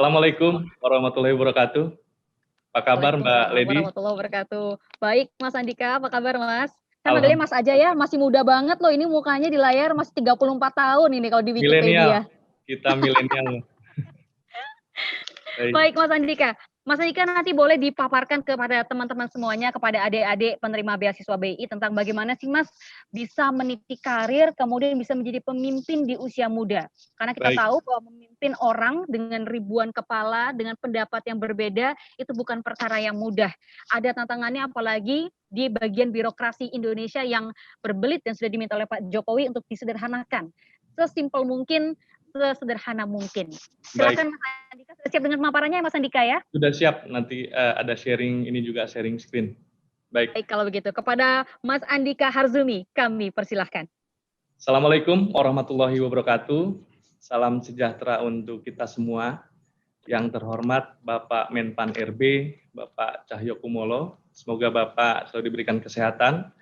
Assalamualaikum warahmatullahi wabarakatuh. Apa kabar Mbak Waalaikumsalam Lady? warahmatullahi wabarakatuh. Baik, Mas Andika, apa kabar, Mas? Saya manggilnya Mas aja Alhamdulillah. ya, masih muda banget loh, ini mukanya di layar masih 34 tahun ini kalau di Milenial, Wikipedia. kita milenial. Baik, Baik, Mas Andika. Mas Andika nanti boleh dipaparkan kepada teman-teman semuanya, kepada adik-adik penerima beasiswa BI tentang bagaimana sih Mas bisa meniti karir, kemudian bisa menjadi pemimpin di usia muda. Karena kita baik, tahu bahwa memimpin orang dengan ribuan kepala, dengan pendapat yang berbeda, itu bukan perkara yang mudah. Ada tantangannya apalagi di bagian birokrasi Indonesia yang berbelit dan sudah diminta oleh Pak Jokowi untuk disederhanakan. Sesimpel mungkin, sesederhana mungkin. baik. Silakan Mas Andika, sudah siap dengan pemaparannya Mas Andika ya? Sudah siap, nanti ada sharing ini juga, sharing screen. Baik, Baik kalau begitu, kepada Mas Andika Harzumi, kami persilahkan. Assalamualaikum warahmatullahi wabarakatuh. Salam sejahtera untuk kita semua. Yang terhormat Bapak Menpan RB, Bapak Cahyokumolo. Semoga Bapak selalu diberikan kesehatan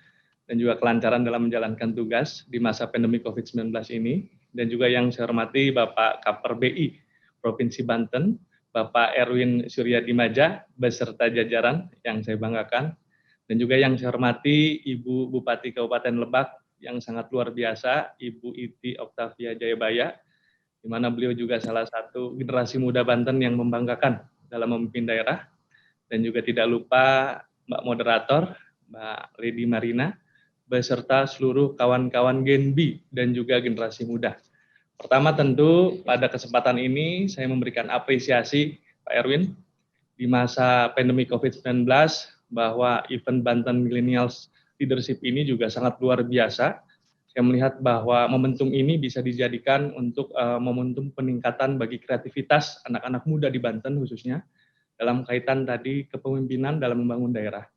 dan juga kelancaran dalam menjalankan tugas di masa pandemi COVID-19 ini. Dan juga yang saya hormati Bapak Kaper BI Provinsi Banten, Bapak Erwin Suryadimaja, beserta jajaran yang saya banggakan. Dan juga yang saya hormati Ibu Bupati Kabupaten Lebak yang sangat luar biasa, Ibu Iti Oktavia Jayabaya, di mana beliau juga salah satu generasi muda Banten yang membanggakan dalam memimpin daerah. Dan juga tidak lupa Mbak Moderator, Mbak Lady Marina, beserta seluruh kawan-kawan Genbi dan juga generasi muda. Pertama tentu pada kesempatan ini saya memberikan apresiasi Pak Erwin di masa pandemi COVID-19 bahwa event Banten Millennials Leadership ini juga sangat luar biasa. Saya melihat bahwa momentum ini bisa dijadikan untuk momentum peningkatan bagi kreativitas anak-anak muda di Banten khususnya dalam kaitan tadi kepemimpinan dalam membangun daerah.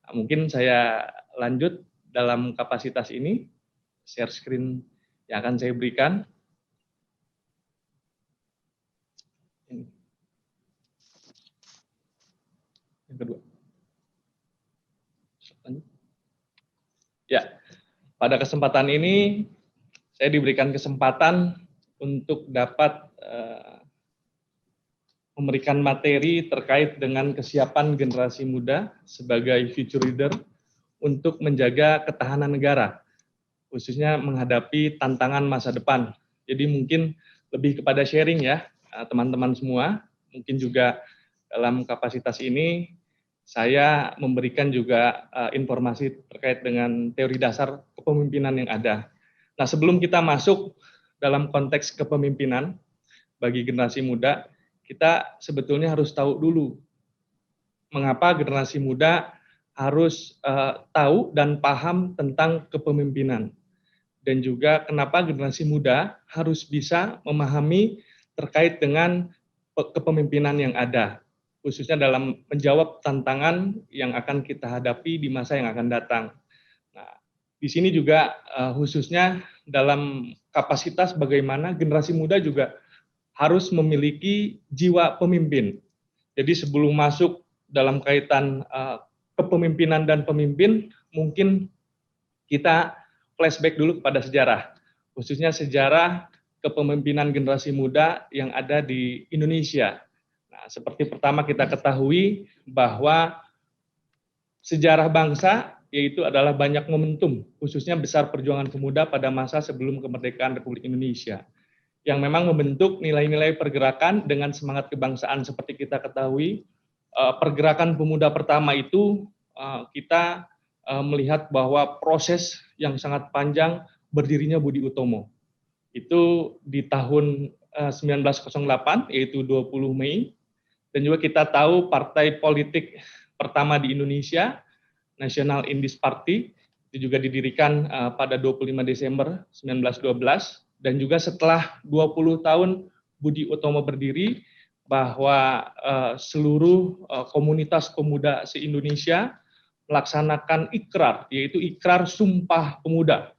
Nah, mungkin saya lanjut dalam kapasitas ini, share screen yang akan saya berikan. Yang kedua. Ya, pada kesempatan ini saya diberikan kesempatan untuk dapat memberikan materi terkait dengan kesiapan generasi muda sebagai future leader untuk menjaga ketahanan negara, khususnya menghadapi tantangan masa depan. Jadi mungkin lebih kepada sharing ya, teman-teman semua. Mungkin juga dalam kapasitas ini saya memberikan juga informasi terkait dengan teori dasar kepemimpinan yang ada. Nah, sebelum kita masuk dalam konteks kepemimpinan bagi generasi muda, kita sebetulnya harus tahu dulu mengapa generasi muda harus tahu dan paham tentang kepemimpinan. Dan juga kenapa generasi muda harus bisa memahami terkait dengan kepemimpinan yang ada, khususnya dalam menjawab tantangan yang akan kita hadapi di masa yang akan datang. Nah, di sini juga khususnya dalam kapasitas bagaimana generasi muda juga harus memiliki jiwa pemimpin. Jadi sebelum masuk dalam kaitan kepemimpinan dan pemimpin, mungkin kita flashback dulu kepada sejarah, khususnya sejarah kepemimpinan generasi muda yang ada di Indonesia. Nah, seperti pertama kita ketahui bahwa sejarah bangsa yaitu adalah banyak momentum, khususnya besar perjuangan pemuda pada masa sebelum kemerdekaan Republik Indonesia, yang memang membentuk nilai-nilai pergerakan dengan semangat kebangsaan. Seperti kita ketahui, pergerakan pemuda pertama itu kita melihat bahwa proses yang sangat panjang berdirinya Budi Utomo. Itu di tahun 1908, yaitu 20 Mei. Dan juga kita tahu partai politik pertama di Indonesia, National Indis Party, itu juga didirikan pada 25 Desember 1912. Dan juga setelah 20 tahun Budi Utomo berdiri, bahwa seluruh komunitas pemuda se-Indonesia melaksanakan ikrar, yaitu ikrar Sumpah Pemuda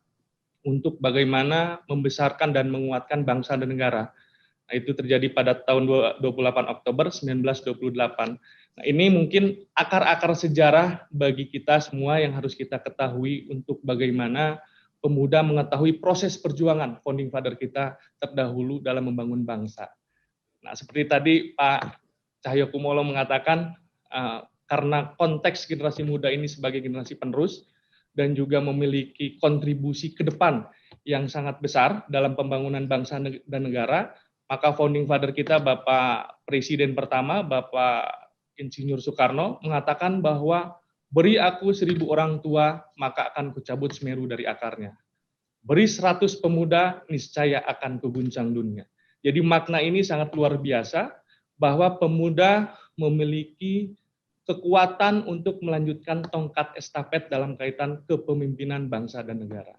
untuk bagaimana membesarkan dan menguatkan bangsa dan negara. Nah, itu terjadi pada tahun 28 Oktober 1928. Nah, ini mungkin akar-akar sejarah bagi kita semua yang harus kita ketahui untuk bagaimana pemuda mengetahui proses perjuangan founding father kita terdahulu dalam membangun bangsa. Nah, seperti tadi Pak Cahyokumolo mengatakan, karena konteks generasi muda ini sebagai generasi penerus dan juga memiliki kontribusi ke depan yang sangat besar dalam pembangunan bangsa dan negara, maka founding father kita, Bapak Presiden pertama, Bapak Insinyur Soekarno, mengatakan bahwa beri aku 1000 orang tua, maka akan kucabut Semeru dari akarnya. Beri 100 pemuda, niscaya akan kuguncang dunia. Jadi makna ini sangat luar biasa, bahwa pemuda memiliki kekuatan untuk melanjutkan tongkat estafet dalam kaitan kepemimpinan bangsa dan negara.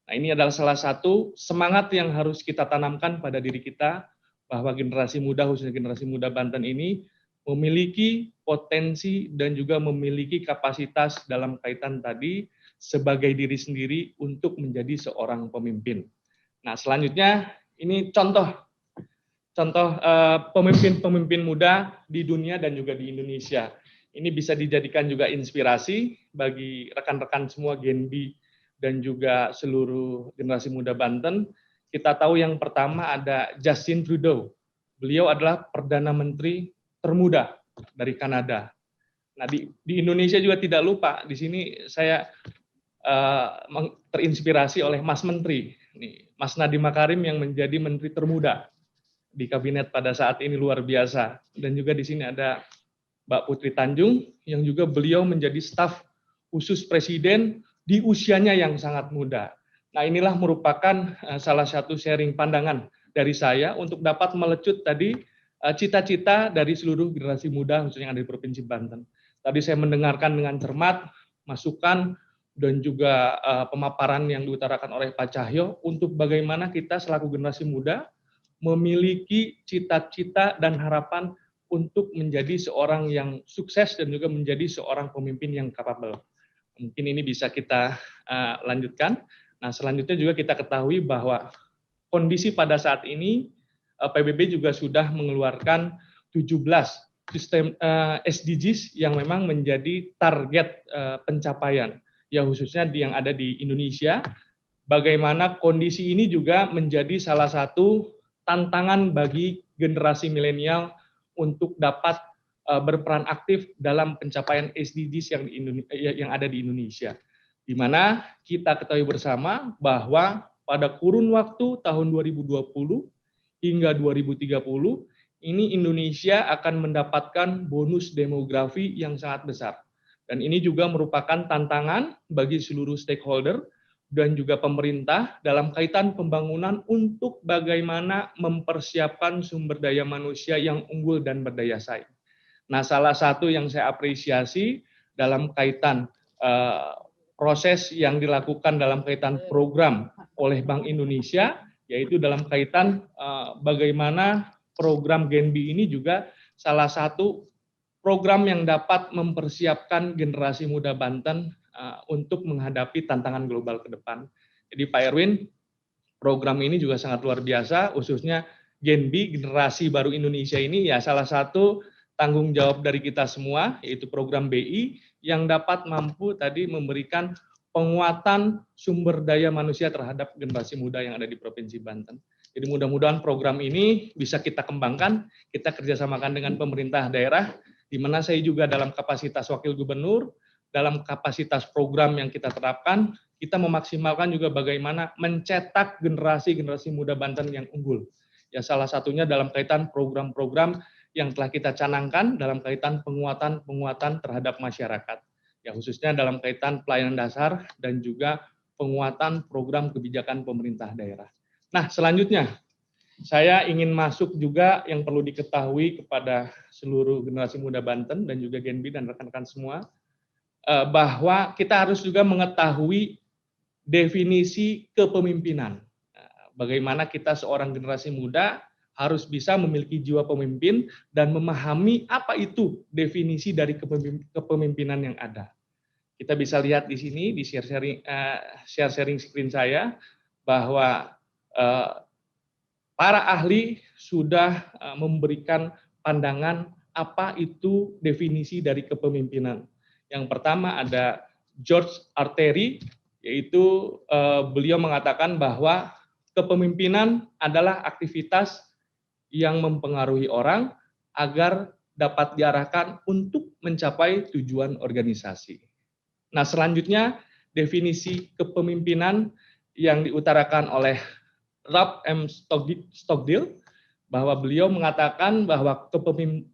Nah, ini adalah salah satu semangat yang harus kita tanamkan pada diri kita, bahwa generasi muda, khususnya generasi muda Banten ini, memiliki potensi dan juga memiliki kapasitas dalam kaitan tadi sebagai diri sendiri untuk menjadi seorang pemimpin. Nah, selanjutnya ini contoh pemimpin-pemimpin muda di dunia dan juga di Indonesia. Ini bisa dijadikan juga inspirasi bagi rekan-rekan semua Genbi dan juga seluruh generasi muda Banten. Kita tahu yang pertama ada Justin Trudeau. Beliau adalah Perdana Menteri termuda dari Kanada. Nah, di Indonesia juga tidak lupa, di sini saya terinspirasi oleh Mas Menteri, Mas Nadiem Makarim yang menjadi Menteri termuda di kabinet pada saat ini, luar biasa. Dan juga di sini ada Mbak Putri Tanjung, yang juga beliau menjadi staf khusus Presiden di usianya yang sangat muda. Nah, inilah merupakan salah satu sharing pandangan dari saya untuk dapat melecut tadi cita-cita dari seluruh generasi muda, khususnya yang ada di Provinsi Banten. Tadi saya mendengarkan dengan cermat masukan dan juga pemaparan yang diutarakan oleh Pak Cahyo untuk bagaimana kita selaku generasi muda memiliki cita-cita dan harapan untuk menjadi seorang yang sukses dan juga menjadi seorang pemimpin yang capable. Mungkin ini bisa kita lanjutkan. Nah, selanjutnya juga kita ketahui bahwa kondisi pada saat ini PBB juga sudah mengeluarkan 17 sistem SDGs yang memang menjadi target pencapaian, ya khususnya yang ada di Indonesia. Bagaimana kondisi ini juga menjadi salah satu tantangan bagi generasi milenial untuk dapat berperan aktif dalam pencapaian SDGs yang ada di Indonesia. Di mana kita ketahui bersama bahwa pada kurun waktu tahun 2020 hingga 2030, ini Indonesia akan mendapatkan bonus demografi yang sangat besar. Dan ini juga merupakan tantangan bagi seluruh stakeholder dan juga pemerintah dalam kaitan pembangunan untuk bagaimana mempersiapkan sumber daya manusia yang unggul dan berdaya saing. Nah, salah satu yang saya apresiasi dalam kaitan proses yang dilakukan dalam kaitan program oleh Bank Indonesia, yaitu dalam kaitan bagaimana program Genbi ini juga salah satu program yang dapat mempersiapkan generasi muda Banten untuk menghadapi tantangan global ke depan. Jadi Pak Erwin, program ini juga sangat luar biasa, khususnya Genbi, generasi baru Indonesia ini, ya salah satu tanggung jawab dari kita semua, yaitu program BI, yang dapat mampu tadi memberikan penguatan sumber daya manusia terhadap generasi muda yang ada di Provinsi Banten. Jadi mudah-mudahan program ini bisa kita kembangkan, kita kerjasamakan dengan pemerintah daerah, di mana saya juga dalam kapasitas wakil gubernur, dalam kapasitas program yang kita terapkan, kita memaksimalkan juga bagaimana mencetak generasi muda Banten yang unggul. Ya, salah satunya dalam kaitan program-program yang telah kita canangkan dalam kaitan penguatan terhadap masyarakat. Ya, khususnya dalam kaitan pelayanan dasar dan juga penguatan program kebijakan pemerintah daerah. Nah, selanjutnya saya ingin masuk juga yang perlu diketahui kepada seluruh generasi muda Banten dan juga Genbi dan rekan-rekan semua, bahwa kita harus juga mengetahui definisi kepemimpinan. Bagaimana kita seorang generasi muda harus bisa memiliki jiwa pemimpin dan memahami apa itu definisi dari kepemimpinan yang ada. Kita bisa lihat di sini di sharing screen saya bahwa para ahli sudah memberikan pandangan apa itu definisi dari kepemimpinan. Yang pertama ada George Arteri, yaitu beliau mengatakan bahwa kepemimpinan adalah aktivitas yang mempengaruhi orang agar dapat diarahkan untuk mencapai tujuan organisasi. Nah, selanjutnya definisi kepemimpinan yang diutarakan oleh Ralph M. Stockdale, bahwa beliau mengatakan bahwa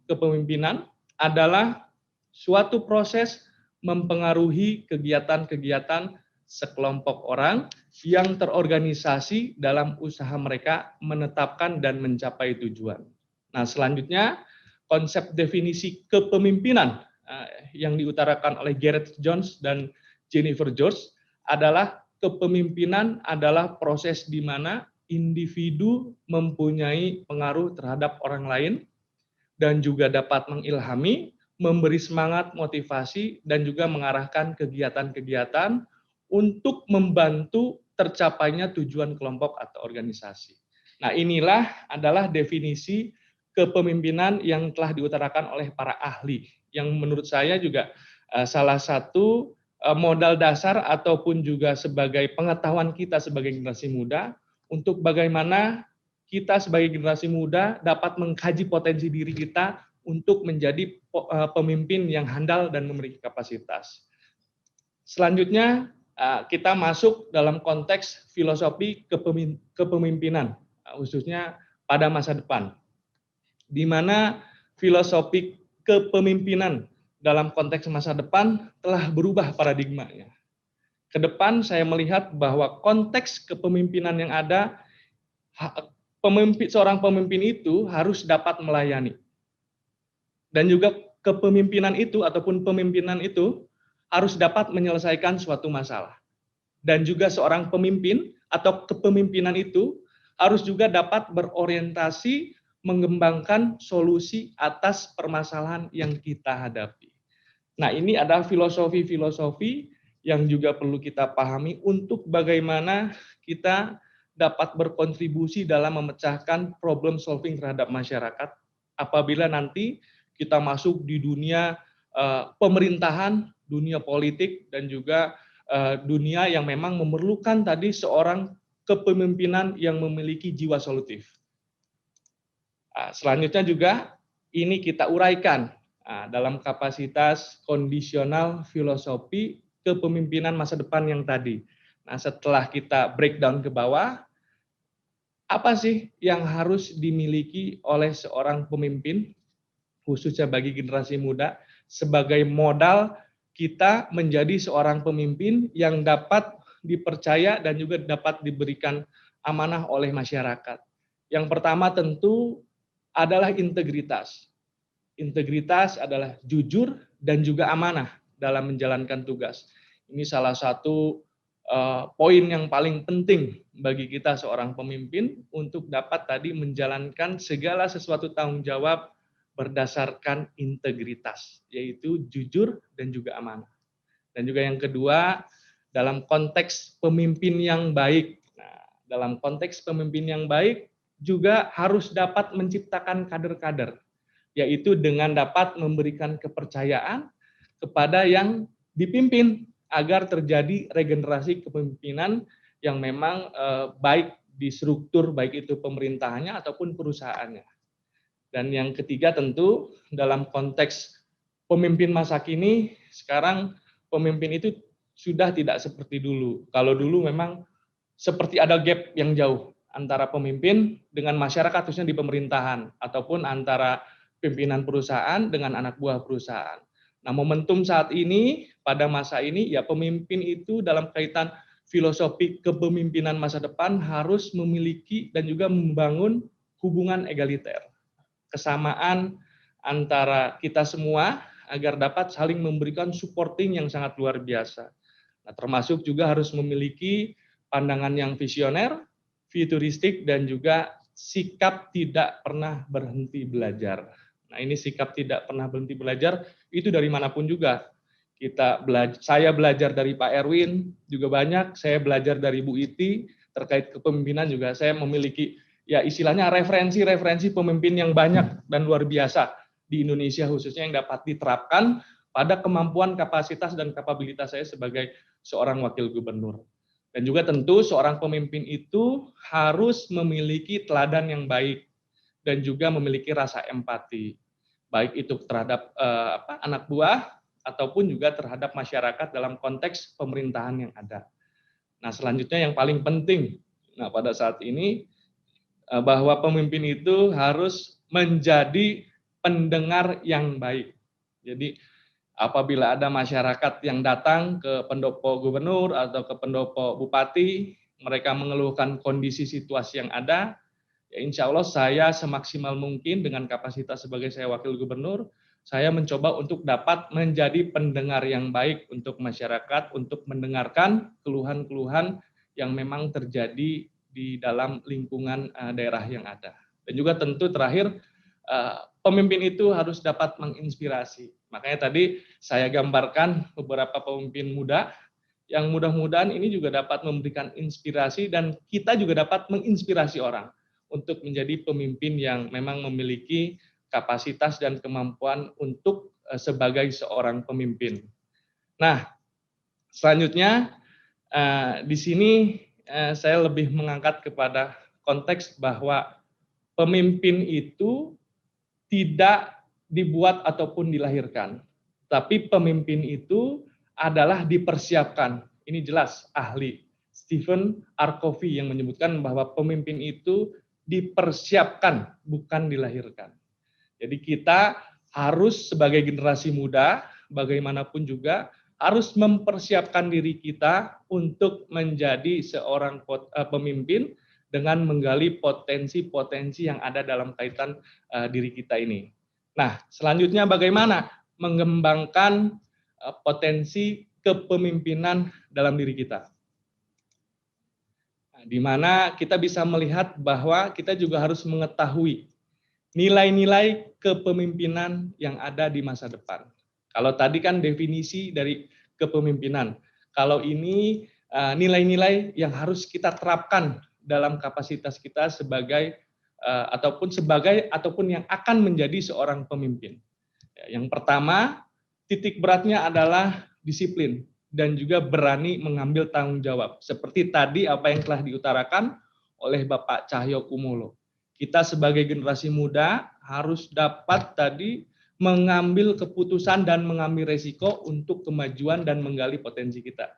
kepemimpinan adalah suatu proses mempengaruhi kegiatan-kegiatan sekelompok orang yang terorganisasi dalam usaha mereka menetapkan dan mencapai tujuan. Nah, selanjutnya konsep definisi kepemimpinan yang diutarakan oleh Gareth Jones dan Jennifer George adalah kepemimpinan adalah proses di mana individu mempunyai pengaruh terhadap orang lain dan juga dapat mengilhami, memberi semangat, motivasi, dan juga mengarahkan kegiatan-kegiatan untuk membantu tercapainya tujuan kelompok atau organisasi. Nah, inilah adalah definisi kepemimpinan yang telah diutarakan oleh para ahli, yang menurut saya juga salah satu modal dasar ataupun juga sebagai pengetahuan kita sebagai generasi muda untuk bagaimana kita sebagai generasi muda dapat mengkaji potensi diri kita untuk menjadi pemimpin yang handal dan memiliki kapasitas. Selanjutnya, kita masuk dalam konteks filosofi kepemimpinan, khususnya pada masa depan, di mana filosofi kepemimpinan dalam konteks masa depan telah berubah paradigmanya. Ke depan saya melihat bahwa konteks kepemimpinan yang ada, seorang pemimpin itu harus dapat melayani. Dan juga kepemimpinan itu ataupun pemimpinan itu harus dapat menyelesaikan suatu masalah. Dan juga seorang pemimpin atau kepemimpinan itu harus juga dapat berorientasi mengembangkan solusi atas permasalahan yang kita hadapi. Nah, ini adalah filosofi-filosofi yang juga perlu kita pahami untuk bagaimana kita dapat berkontribusi dalam memecahkan problem solving terhadap masyarakat apabila nanti kita masuk di dunia pemerintahan, dunia politik, dan juga dunia yang memang memerlukan tadi seorang kepemimpinan yang memiliki jiwa solutif. Selanjutnya juga ini kita uraikan dalam kapasitas kondisional filosofi kepemimpinan masa depan yang tadi. Nah, setelah kita breakdown ke bawah, apa sih yang harus dimiliki oleh seorang pemimpin, khususnya bagi generasi muda, sebagai modal kita menjadi seorang pemimpin yang dapat dipercaya dan juga dapat diberikan amanah oleh masyarakat. Yang pertama tentu adalah integritas. Integritas adalah jujur dan juga amanah dalam menjalankan tugas. Ini salah satu poin yang paling penting bagi kita seorang pemimpin untuk dapat tadi menjalankan segala sesuatu tanggung jawab berdasarkan integritas, yaitu jujur dan juga amanah. Dan juga yang kedua, dalam konteks pemimpin yang baik. Nah, dalam konteks pemimpin yang baik juga harus dapat menciptakan kader-kader, yaitu dengan dapat memberikan kepercayaan kepada yang dipimpin agar terjadi regenerasi kepemimpinan yang memang baik di struktur, baik itu pemerintahannya ataupun perusahaannya. Dan yang ketiga tentu dalam konteks pemimpin masa kini, sekarang pemimpin itu sudah tidak seperti dulu. Kalau dulu memang seperti ada gap yang jauh antara pemimpin dengan masyarakat, khususnya di pemerintahan, ataupun antara pimpinan perusahaan dengan anak buah perusahaan. Nah, momentum saat ini, pada masa ini, ya pemimpin itu dalam kaitan filosofi kepemimpinan masa depan harus memiliki dan juga membangun hubungan egaliter, kesamaan antara kita semua agar dapat saling memberikan supporting yang sangat luar biasa. Nah, termasuk juga harus memiliki pandangan yang visioner, futuristik, dan juga sikap tidak pernah berhenti belajar. Nah, ini sikap tidak pernah berhenti belajar itu dari manapun juga. Saya belajar dari Pak Erwin juga banyak, saya belajar dari Bu Iti terkait kepemimpinan juga saya memiliki ya istilahnya referensi pemimpin yang banyak dan luar biasa di Indonesia khususnya yang dapat diterapkan pada kemampuan, kapasitas, dan kapabilitas saya sebagai seorang wakil gubernur. Dan juga tentu seorang pemimpin itu harus memiliki teladan yang baik. dan juga memiliki rasa empati, baik itu terhadap anak buah ataupun juga terhadap masyarakat dalam konteks pemerintahan yang ada. Nah, selanjutnya yang paling penting, nah pada saat ini bahwa pemimpin itu harus menjadi pendengar yang baik. Jadi apabila ada masyarakat yang datang ke pendopo gubernur atau ke pendopo bupati, mereka mengeluhkan kondisi situasi yang ada, ya insya Allah saya semaksimal mungkin dengan kapasitas sebagai saya wakil gubernur, saya mencoba untuk dapat menjadi pendengar yang baik untuk masyarakat, untuk mendengarkan keluhan-keluhan yang memang terjadi di dalam lingkungan daerah yang ada. Dan juga tentu terakhir, pemimpin itu harus dapat menginspirasi. Makanya tadi saya gambarkan beberapa pemimpin muda yang mudah-mudahan ini juga dapat memberikan inspirasi dan kita juga dapat menginspirasi orang untuk menjadi pemimpin yang memang memiliki kapasitas dan kemampuan untuk sebagai seorang pemimpin. Nah, selanjutnya di sini saya lebih mengangkat kepada konteks bahwa pemimpin itu tidak dibuat ataupun dilahirkan, tapi pemimpin itu adalah dipersiapkan. Ini jelas ahli Stephen R. Covey yang menyebutkan bahwa pemimpin itu dipersiapkan, bukan dilahirkan. Jadi kita harus sebagai generasi muda, bagaimanapun juga, harus mempersiapkan diri kita untuk menjadi seorang pemimpin dengan menggali potensi-potensi yang ada dalam kaitan diri kita ini. Nah, selanjutnya bagaimana mengembangkan potensi kepemimpinan dalam diri kita. Nah, di mana kita bisa melihat bahwa kita juga harus mengetahui nilai-nilai kepemimpinan yang ada di masa depan. Kalau tadi kan definisi dari kepemimpinan, kalau ini nilai-nilai yang harus kita terapkan dalam kapasitas kita sebagai ataupun yang akan menjadi seorang pemimpin. Yang pertama, titik beratnya adalah disiplin dan juga berani mengambil tanggung jawab. Seperti tadi apa yang telah diutarakan oleh Bapak Cahyo Kumolo. Kita sebagai generasi muda harus dapat tadi mengambil keputusan dan mengambil resiko untuk kemajuan dan menggali potensi kita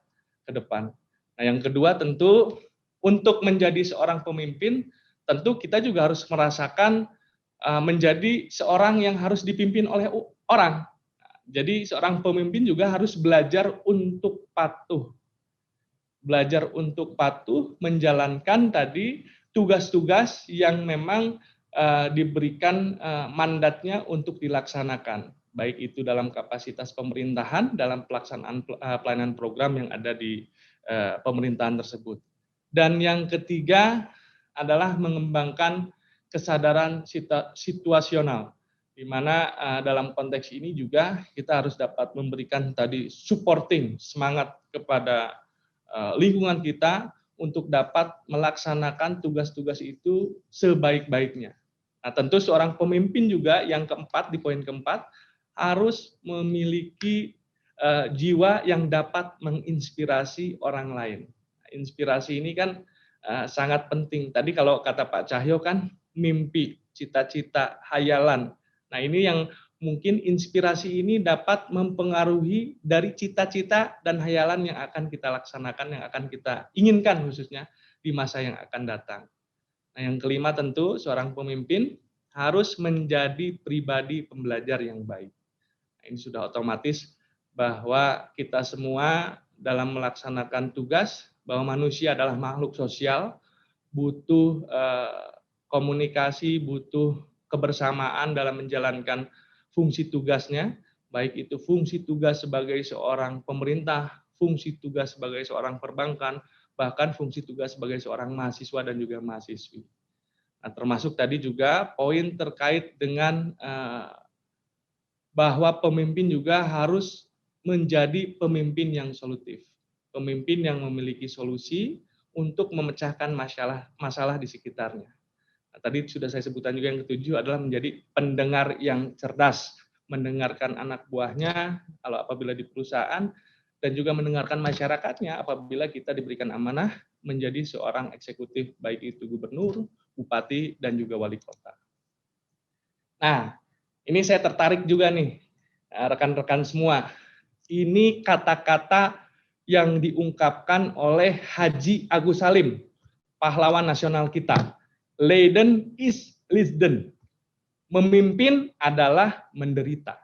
ke depan. Nah, yang kedua tentu untuk menjadi seorang pemimpin, tentu kita juga harus merasakan menjadi seorang yang harus dipimpin oleh orang. Jadi seorang pemimpin juga harus belajar untuk patuh. Belajar untuk patuh, menjalankan tadi tugas-tugas yang memang diberikan mandatnya untuk dilaksanakan, baik itu dalam kapasitas pemerintahan, dalam pelaksanaan pelayanan program yang ada di pemerintahan tersebut. Dan yang ketiga adalah mengembangkan kesadaran situasional, di mana dalam konteks ini juga kita harus dapat memberikan tadi supporting, semangat kepada lingkungan kita untuk dapat melaksanakan tugas-tugas itu sebaik-baiknya. Nah, tentu seorang pemimpin juga yang keempat, di poin keempat, harus memiliki jiwa yang dapat menginspirasi orang lain. Inspirasi ini kan sangat penting. Tadi kalau kata Pak Cahyo kan mimpi, cita-cita, hayalan. Nah, ini yang mungkin inspirasi ini dapat mempengaruhi dari cita-cita dan hayalan yang akan kita laksanakan, yang akan kita inginkan khususnya di masa yang akan datang. Nah, yang kelima tentu seorang pemimpin harus menjadi pribadi pembelajar yang baik. Nah, ini sudah otomatis bahwa kita semua dalam melaksanakan tugas, bahwa manusia adalah makhluk sosial, butuh komunikasi, butuh kebersamaan dalam menjalankan fungsi tugasnya, baik itu fungsi tugas sebagai seorang pemerintah, fungsi tugas sebagai seorang perbankan, bahkan fungsi tugas sebagai seorang mahasiswa dan juga mahasiswi. Nah, termasuk tadi juga poin terkait dengan bahwa pemimpin juga harus menjadi pemimpin yang solutif, pemimpin yang memiliki solusi untuk memecahkan masalah di sekitarnya. Nah, tadi sudah saya sebutkan juga yang ketujuh adalah menjadi pendengar yang cerdas, mendengarkan anak buahnya kalau apabila di perusahaan, dan juga mendengarkan masyarakatnya apabila kita diberikan amanah menjadi seorang eksekutif, baik itu gubernur, bupati, dan juga wali kota. Nah, ini saya tertarik juga nih, rekan-rekan semua. Ini kata-kata yang diungkapkan oleh Haji Agus Salim, pahlawan nasional kita. Leiden is lijden. Memimpin adalah menderita.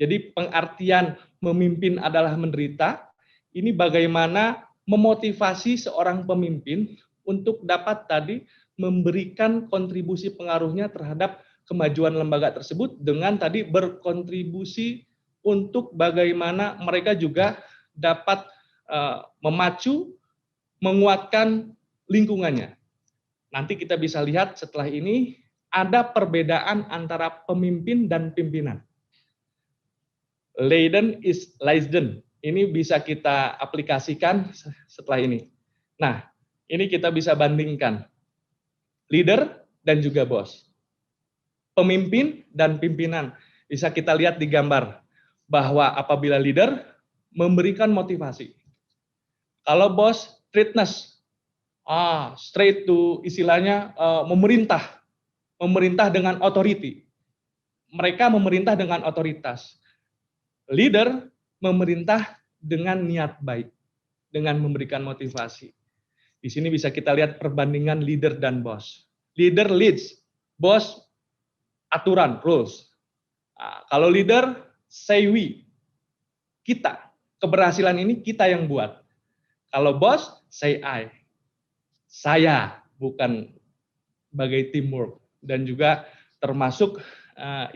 Jadi pengertian memimpin adalah menderita, ini bagaimana memotivasi seorang pemimpin untuk dapat tadi memberikan kontribusi pengaruhnya terhadap kemajuan lembaga tersebut dengan tadi berkontribusi untuk bagaimana mereka juga dapat memacu, menguatkan lingkungannya. Nanti kita bisa lihat setelah ini ada perbedaan antara pemimpin dan pimpinan. Leiden is lijden. Ini bisa kita aplikasikan setelah ini. Nah, ini kita bisa bandingkan. Leader dan juga bos. Pemimpin dan pimpinan. Bisa kita lihat di gambar bahwa apabila leader memberikan motivasi. Kalau bos, treatness. Straight to istilahnya memerintah dengan authority. Mereka memerintah dengan otoritas. Leader memerintah dengan niat baik, dengan memberikan motivasi. Di sini bisa kita lihat perbandingan leader dan bos. Leader leads, bos aturan, rules. Kalau leader, say we, kita. Keberhasilan ini kita yang buat. Kalau bos, say I. Saya, bukan sebagai teamwork. Dan juga termasuk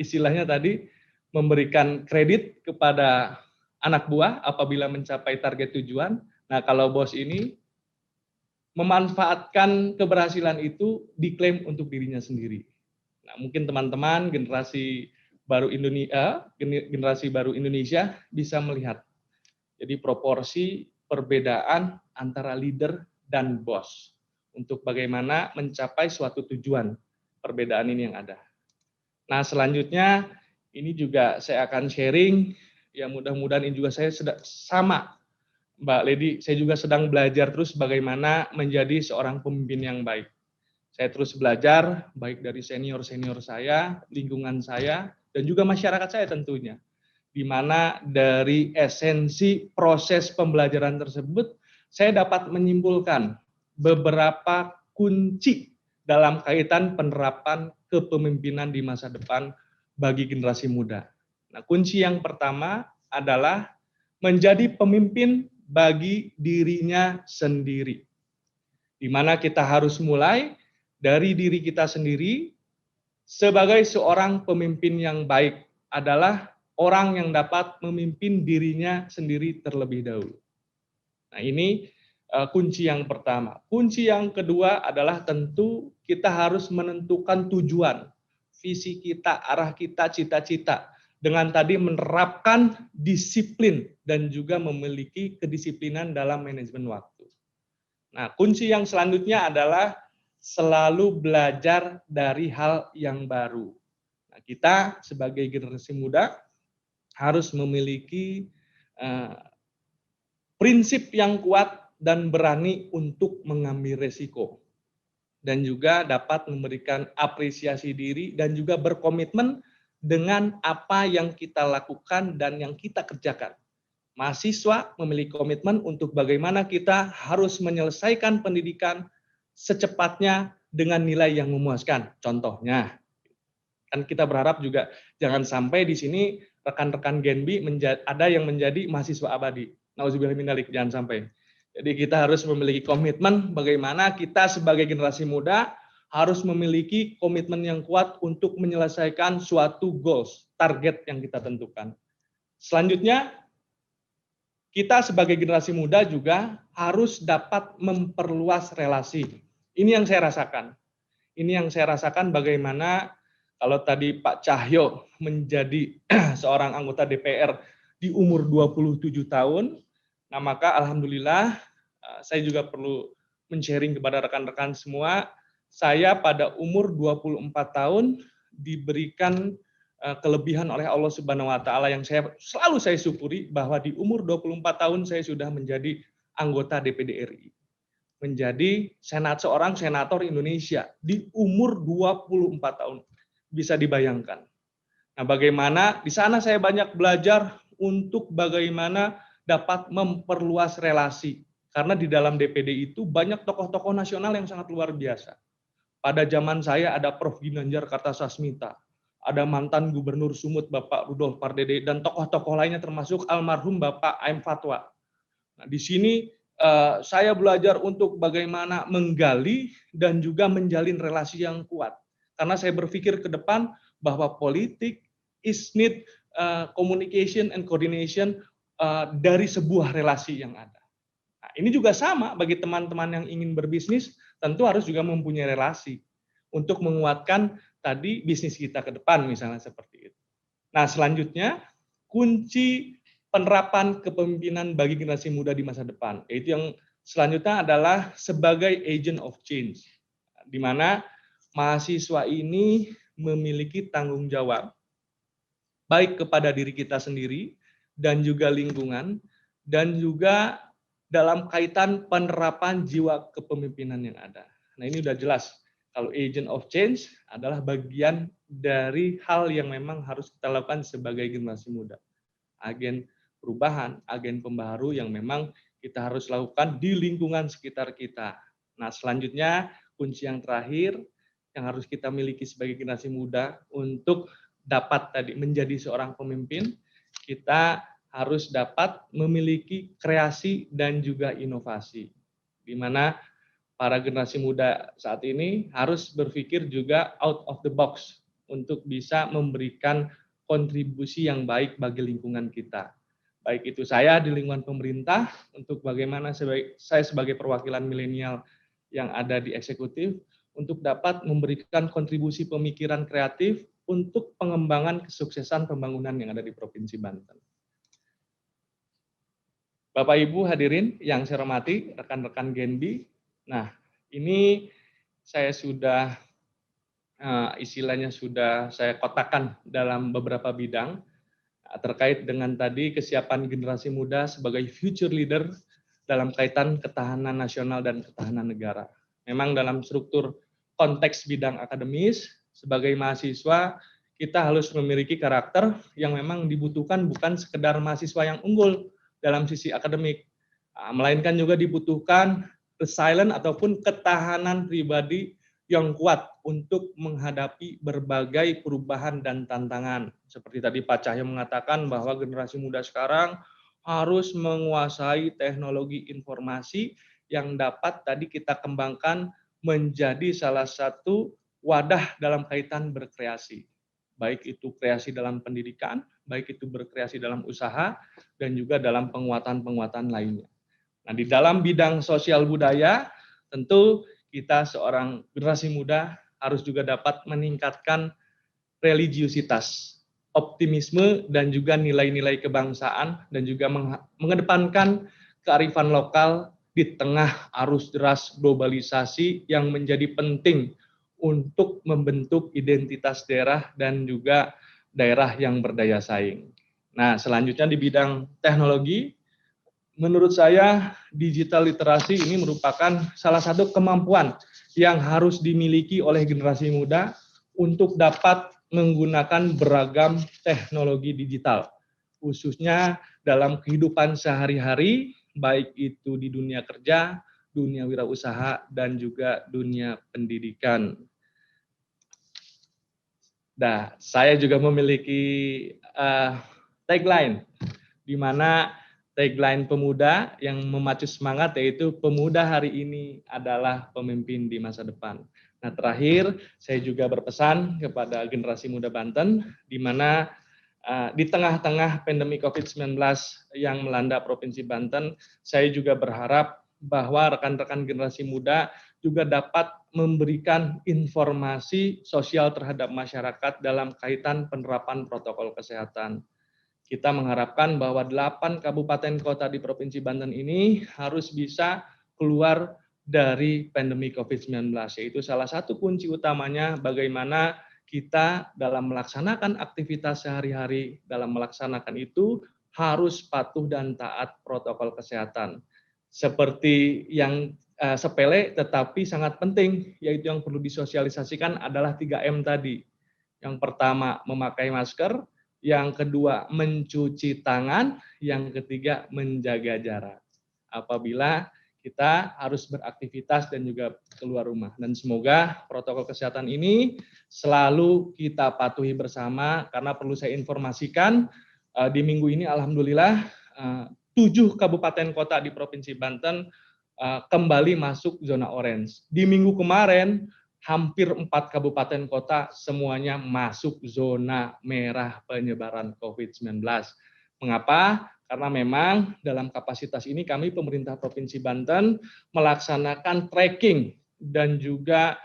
istilahnya tadi, memberikan kredit kepada anak buah apabila mencapai target tujuan. Nah, kalau bos ini memanfaatkan keberhasilan itu diklaim untuk dirinya sendiri. Nah, mungkin teman-teman generasi baru Indonesia bisa melihat. Jadi proporsi perbedaan antara leader dan bos untuk bagaimana mencapai suatu tujuan. Perbedaan ini yang ada. Nah, selanjutnya ini juga saya akan sharing, ya mudah-mudahan ini juga saya sama Mbak Lady, saya juga sedang belajar terus bagaimana menjadi seorang pemimpin yang baik. Saya terus belajar, baik dari senior-senior saya, lingkungan saya, dan juga masyarakat saya tentunya. Di mana dari esensi proses pembelajaran tersebut, saya dapat menyimpulkan beberapa kunci dalam kaitan penerapan kepemimpinan di masa depan bagi generasi muda. Nah, kunci yang pertama adalah menjadi pemimpin bagi dirinya sendiri. Di mana kita harus mulai dari diri kita sendiri sebagai seorang pemimpin yang baik adalah orang yang dapat memimpin dirinya sendiri terlebih dahulu. Nah, ini kunci yang pertama. Kunci yang kedua adalah tentu kita harus menentukan tujuan, visi kita, arah kita, cita-cita. Dengan tadi menerapkan disiplin dan juga memiliki kedisiplinan dalam manajemen waktu. Nah, kunci yang selanjutnya adalah selalu belajar dari hal yang baru. Nah, kita sebagai generasi muda harus memiliki prinsip yang kuat dan berani untuk mengambil resiko. Dan juga dapat memberikan apresiasi diri dan juga berkomitmen dengan apa yang kita lakukan dan yang kita kerjakan. Mahasiswa memiliki komitmen untuk bagaimana kita harus menyelesaikan pendidikan secepatnya dengan nilai yang memuaskan. Contohnya, kan kita berharap juga jangan sampai di sini rekan-rekan Genbi ada yang menjadi mahasiswa abadi. Nauzubillah min dzalik, jangan sampai. Jadi kita harus memiliki komitmen bagaimana kita sebagai generasi muda harus memiliki komitmen yang kuat untuk menyelesaikan suatu goals, target yang kita tentukan. Selanjutnya, kita sebagai generasi muda juga harus dapat memperluas relasi. Ini yang saya rasakan. Ini yang saya rasakan bagaimana kalau tadi Pak Cahyo menjadi seorang anggota DPR di umur 27 tahun, nah maka alhamdulillah saya juga perlu men-sharing kepada rekan-rekan semua, saya pada umur 24 tahun diberikan kelebihan oleh Allah Subhanahu wa taala yang selalu saya syukuri bahwa di umur 24 tahun saya sudah menjadi anggota DPD RI. Menjadi seorang senator Indonesia di umur 24 tahun. bisa dibayangkan. Nah, bagaimana di sana saya banyak belajar untuk bagaimana dapat memperluas relasi. Karena di dalam DPD itu banyak tokoh-tokoh nasional yang sangat luar biasa. Pada zaman saya ada Prof. Ginanjar Kartasasmita, ada mantan Gubernur Sumut Bapak Rudolf Pardede, dan tokoh-tokoh lainnya termasuk almarhum Bapak Aim Fatwa. Nah, di sini saya belajar untuk bagaimana menggali dan juga menjalin relasi yang kuat. Karena saya berpikir ke depan bahwa politik is need communication and coordination dari sebuah relasi yang ada. Nah, ini juga sama bagi teman-teman yang ingin berbisnis, tentu harus juga mempunyai relasi untuk menguatkan tadi bisnis kita ke depan, misalnya seperti itu. Nah, selanjutnya, kunci penerapan kepemimpinan bagi generasi muda di masa depan, yaitu yang selanjutnya adalah sebagai agent of change, di mana mahasiswa ini memiliki tanggung jawab baik kepada diri kita sendiri dan juga lingkungan, dan juga dalam kaitan penerapan jiwa kepemimpinan yang ada. Nah, ini sudah jelas kalau agent of change adalah bagian dari hal yang memang harus kita lakukan sebagai generasi muda. Agen perubahan, agen pembaharu yang memang kita harus lakukan di lingkungan sekitar kita. Nah, selanjutnya kunci yang terakhir yang harus kita miliki sebagai generasi muda untuk dapat tadi menjadi seorang pemimpin, kita harus dapat memiliki kreasi dan juga inovasi. Di mana para generasi muda saat ini harus berpikir juga out of the box untuk bisa memberikan kontribusi yang baik bagi lingkungan kita. Baik itu saya di lingkungan pemerintah, untuk bagaimana saya sebagai perwakilan milenial yang ada di eksekutif, untuk dapat memberikan kontribusi pemikiran kreatif untuk pengembangan kesuksesan pembangunan yang ada di Provinsi Banten. Bapak Ibu hadirin yang saya hormati, rekan-rekan Genbi, nah ini saya sudah istilahnya sudah saya kotakkan dalam beberapa bidang terkait dengan tadi kesiapan generasi muda sebagai future leader dalam kaitan ketahanan nasional dan ketahanan negara. Memang dalam struktur konteks bidang akademis, sebagai mahasiswa kita harus memiliki karakter yang memang dibutuhkan bukan sekedar mahasiswa yang unggul dalam sisi akademik, melainkan juga dibutuhkan resilience ataupun ketahanan pribadi yang kuat untuk menghadapi berbagai perubahan dan tantangan. Seperti tadi Pak Cahyo mengatakan bahwa generasi muda sekarang harus menguasai teknologi informasi yang dapat tadi kita kembangkan menjadi salah satu wadah dalam kaitan berkreasi. Baik itu kreasi dalam pendidikan, baik itu berkreasi dalam usaha, dan juga dalam penguatan-penguatan lainnya. Nah, di dalam bidang sosial budaya, tentu kita seorang generasi muda harus juga dapat meningkatkan religiusitas, optimisme, dan juga nilai-nilai kebangsaan, dan juga mengedepankan kearifan lokal di tengah arus deras globalisasi yang menjadi penting untuk membentuk identitas daerah dan juga daerah yang berdaya saing. Nah, selanjutnya di bidang teknologi, menurut saya digital literasi ini merupakan salah satu kemampuan yang harus dimiliki oleh generasi muda untuk dapat menggunakan beragam teknologi digital, khususnya dalam kehidupan sehari-hari, baik itu di dunia kerja, dunia wirausaha, dan juga dunia pendidikan. Nah, saya juga memiliki tagline, di mana tagline pemuda yang memacu semangat yaitu pemuda hari ini adalah pemimpin di masa depan. Nah, terakhir saya juga berpesan kepada generasi muda Banten, di mana di tengah-tengah pandemi COVID-19 yang melanda Provinsi Banten, saya juga berharap bahwa rekan-rekan generasi muda juga dapat memberikan informasi sosial terhadap masyarakat dalam kaitan penerapan protokol kesehatan. Kita mengharapkan bahwa 8 kabupaten kota di Provinsi Banten ini harus bisa keluar dari pandemi COVID-19, yaitu salah satu kunci utamanya bagaimana kita dalam melaksanakan aktivitas sehari-hari, dalam melaksanakan itu harus patuh dan taat protokol kesehatan. Seperti yang sepele tetapi sangat penting, yaitu yang perlu disosialisasikan adalah 3M tadi. Yang pertama, memakai masker. Yang kedua, mencuci tangan. Yang ketiga, menjaga jarak. Apabila kita harus beraktivitas dan juga keluar rumah. Dan semoga protokol kesehatan ini selalu kita patuhi bersama, karena perlu saya informasikan, di minggu ini alhamdulillah 7 kabupaten kota di Provinsi Banten kembali masuk zona orange. Di minggu kemarin hampir 4 kabupaten kota semuanya masuk zona merah penyebaran COVID-19. Mengapa? Karena memang dalam kapasitas ini kami pemerintah Provinsi Banten melaksanakan tracking dan juga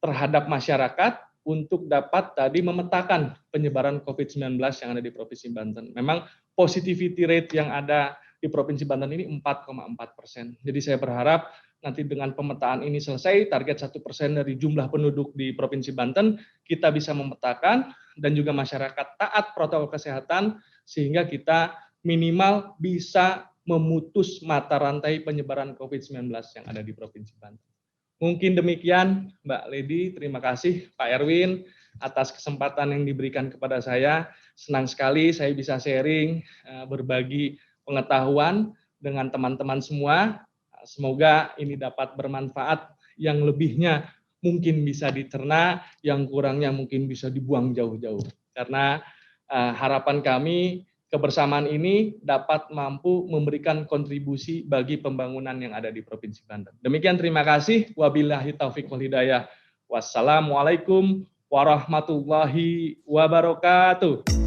terhadap masyarakat untuk dapat tadi memetakan penyebaran COVID-19 yang ada di Provinsi Banten. Memang positivity rate yang ada di Provinsi Banten ini 4,4%. Jadi saya berharap nanti dengan pemetaan ini selesai, target 1% dari jumlah penduduk di Provinsi Banten, kita bisa memetakan dan juga masyarakat taat protokol kesehatan, sehingga kita minimal bisa memutus mata rantai penyebaran COVID-19 yang ada di Provinsi Banten. Mungkin demikian, Mbak Lady. Terima kasih, Pak Erwin, atas kesempatan yang diberikan kepada saya. Senang sekali saya bisa sharing, berbagi pengetahuan dengan teman-teman semua. Semoga ini dapat bermanfaat, yang lebihnya mungkin bisa dicerna, yang kurangnya mungkin bisa dibuang jauh-jauh. Karena harapan kami, kebersamaan ini dapat mampu memberikan kontribusi bagi pembangunan yang ada di Provinsi Banten. Demikian, terima kasih. Wabillahi taufiq wal hidayah. Wassalamualaikum warahmatullahi wabarakatuh.